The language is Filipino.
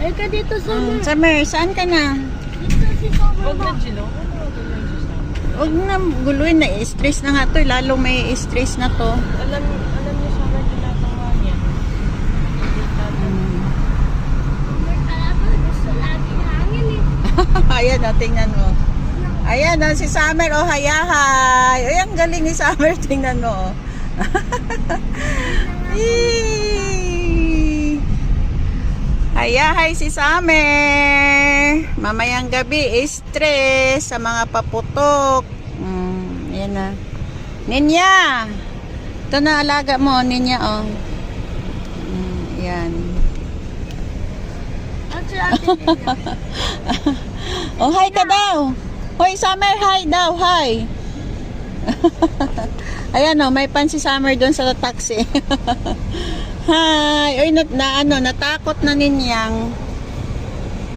Ay ka dito, Summer. Summer, saan ka na? Dito si Summer. Huwag na, Gino. Huwag na guluhin na. Stress na nga to. Lalong may stress na to. Alam niyo sa mga ginagawa niya. Summer talaga. Gusto lagi hangin eh. Ayan o, tingnan mo. Ayan o, si Summer o, hayahay. Ay, ang galing ni Summer. Tingnan mo o. Hayahay si Summer. Mamayang gabi, stress sa mga paputok. Ayan na. Ninya! Ito na alaga mo, Ninya o. Ayan. At si Ate Nina. Oh, hi ka daw. Hoy, Summer, hi daw, hi. Ayan oh, may pan si Summer doon sa taxi. Hi. Oy, natakot na Ninyang.